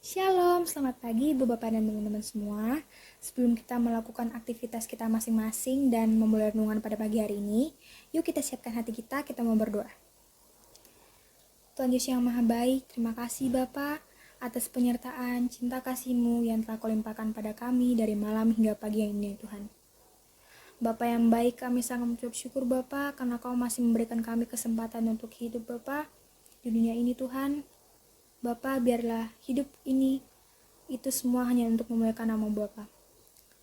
Shalom, selamat pagi Ibu Bapak dan teman-teman semua. Sebelum kita melakukan aktivitas kita masing-masing dan memulai renungan pada pagi hari ini, yuk kita siapkan hati kita mau berdoa. Tuhan Yesus yang Maha Baik, terima kasih Bapa atas penyertaan, cinta kasih-Mu yang telah Kau limpahkan pada kami dari malam hingga pagi ini Tuhan. Bapa yang baik, kami sangat mengucap syukur Bapa karena Kau masih memberikan kami kesempatan untuk hidup Bapa di dunia ini Tuhan. Bapa, biarlah hidup ini itu semua hanya untuk memuliakan nama Bapa.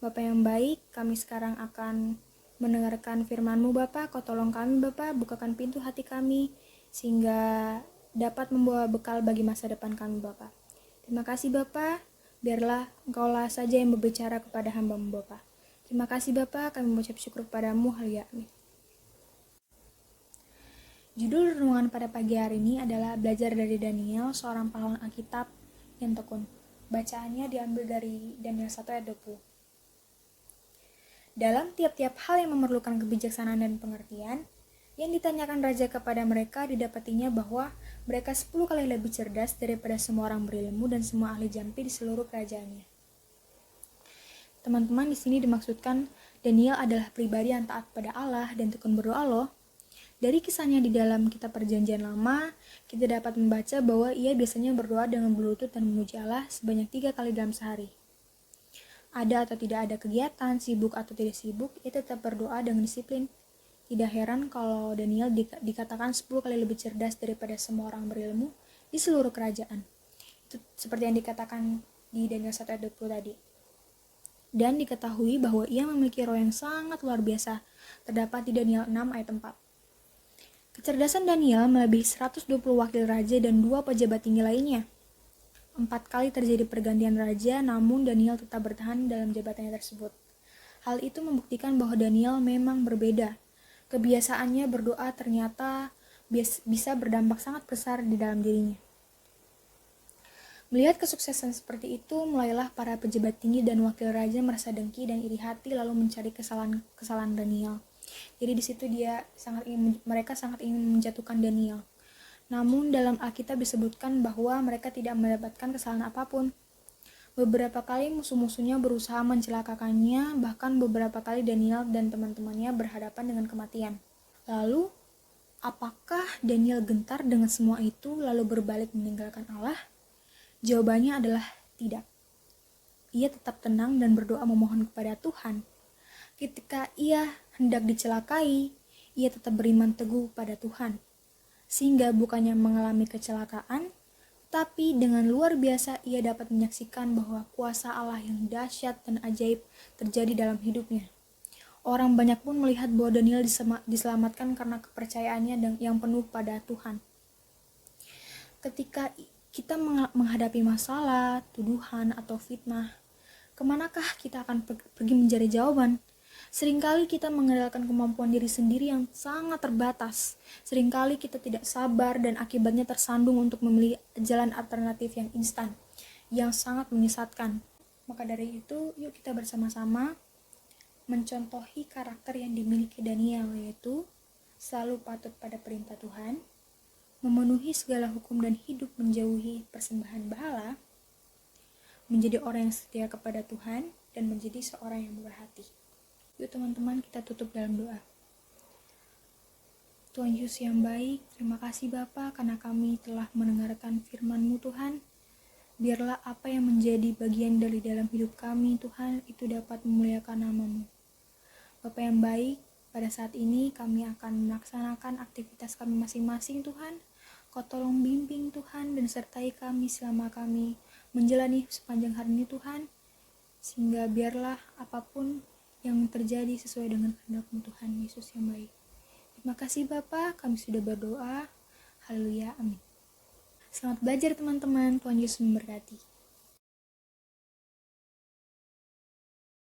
Bapa yang baik, kami sekarang akan mendengarkan firman-Mu Bapa. Kau tolong kami Bapa, bukakan pintu hati kami sehingga dapat membawa bekal bagi masa depan kami Bapa. Terima kasih Bapa, biarlah Engkaulah saja yang berbicara kepada hamba-Mu Bapa. Terima kasih Bapa, kami mengucap syukur kepadamu, haleluya, amin. Judul renungan pada pagi hari ini adalah Belajar dari Daniel, seorang pahlawan Alkitab yang tekun. Bacaannya diambil dari Daniel 1 ayat 20. Dalam tiap-tiap hal yang memerlukan kebijaksanaan dan pengertian, yang ditanyakan raja kepada mereka didapatinya bahwa mereka 10 kali lebih cerdas daripada semua orang berilmu dan semua ahli jampi di seluruh kerajaannya. Teman-teman, di sini dimaksudkan Daniel adalah pribadi yang taat pada Allah dan tekun berdoa loh. Dari kisahnya di dalam kitab Perjanjian Lama, kita dapat membaca bahwa ia biasanya berdoa dengan berlutut dan memuji Allah sebanyak 3 kali dalam sehari. Ada atau tidak ada kegiatan, sibuk atau tidak sibuk, ia tetap berdoa dengan disiplin. Tidak heran kalau Daniel dikatakan 10 kali lebih cerdas daripada semua orang berilmu di seluruh kerajaan. Itu seperti yang dikatakan di Daniel 1 ayat 20 tadi. Dan diketahui bahwa ia memiliki roh yang sangat luar biasa, terdapat di Daniel 6 ayat 4. Kecerdasan Daniel melebihi 120 wakil raja dan 2 pejabat tinggi lainnya. 4 kali terjadi pergantian raja, namun Daniel tetap bertahan dalam jabatannya tersebut. Hal itu membuktikan bahwa Daniel memang berbeda. Kebiasaannya berdoa ternyata bisa berdampak sangat besar di dalam dirinya. Melihat kesuksesan seperti itu, mulailah para pejabat tinggi dan wakil raja merasa dengki dan iri hati lalu mencari kesalahan Daniel. Jadi di situ mereka sangat ingin menjatuhkan Daniel. Namun dalam Alkitab disebutkan bahwa mereka tidak mendapatkan kesalahan apapun. Beberapa kali musuh-musuhnya berusaha mencelakakannya, bahkan beberapa kali Daniel dan teman-temannya berhadapan dengan kematian. Lalu, apakah Daniel gentar dengan semua itu lalu berbalik meninggalkan Allah? Jawabannya adalah tidak. Ia tetap tenang dan berdoa memohon kepada Tuhan. Ketika ia hendak dicelakai, ia tetap beriman teguh pada Tuhan. Sehingga bukannya mengalami kecelakaan, tapi dengan luar biasa ia dapat menyaksikan bahwa kuasa Allah yang dahsyat dan ajaib terjadi dalam hidupnya. Orang banyak pun melihat bahwa Daniel diselamatkan karena kepercayaannya yang penuh pada Tuhan. Ketika kita menghadapi masalah, tuduhan, atau fitnah, kemanakah kita akan pergi mencari jawaban? Seringkali kita mengandalkan kemampuan diri sendiri yang sangat terbatas. Seringkali kita tidak sabar dan akibatnya tersandung untuk memilih jalan alternatif yang instan, yang sangat menyesatkan. Maka dari itu, yuk kita bersama-sama mencontohi karakter yang dimiliki Daniel, yaitu selalu patut pada perintah Tuhan, memenuhi segala hukum dan hidup menjauhi persembahan berhala, menjadi orang yang setia kepada Tuhan, dan menjadi seorang yang murah hati. Yuk teman-teman, kita tutup dalam doa. Tuhan Yesus yang baik, terima kasih Bapa karena kami telah mendengarkan firman-Mu Tuhan. Biarlah apa yang menjadi bagian dari dalam hidup kami Tuhan itu dapat memuliakan nama-Mu. Bapa yang baik, pada saat ini kami akan melaksanakan aktivitas kami masing-masing Tuhan. Kau tolong bimbing Tuhan dan sertai kami selama kami menjalani sepanjang hari ini Tuhan. Sehingga biarlah apapun yang terjadi sesuai dengan kehendak-Mu Tuhan Yesus yang baik. Terima kasih Bapa, kami sudah berdoa. Haleluya, amin. Selamat belajar teman-teman, Tuhan Yesus memberkati.